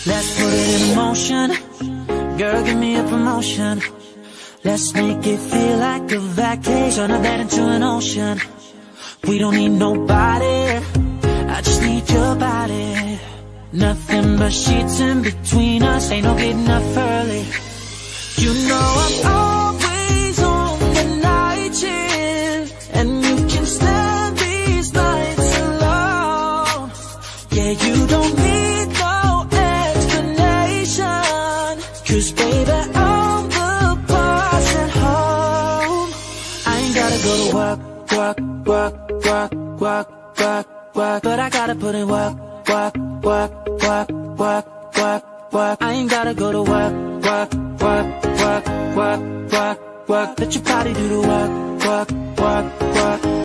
Let's put it in motion. Girl, give me a promotion. Let's make it feel like a vacation. Turn a bed into an ocean. We don't need nobody, I just need your body. Nothing but sheets in between us, ain't no getting up early. You know I'm always on the night shift, and you can stand these nights alone. Yeah, you don't need no explanation, 'cause baby, I'm the boss at home. I ain't gotta go to work, work, work, work, work, work, work, but I gotta put in work, work, work, work, work, work, work. I ain't gotta go to work, work, work, work, work, work, work. Let your body do the work, work, work, work.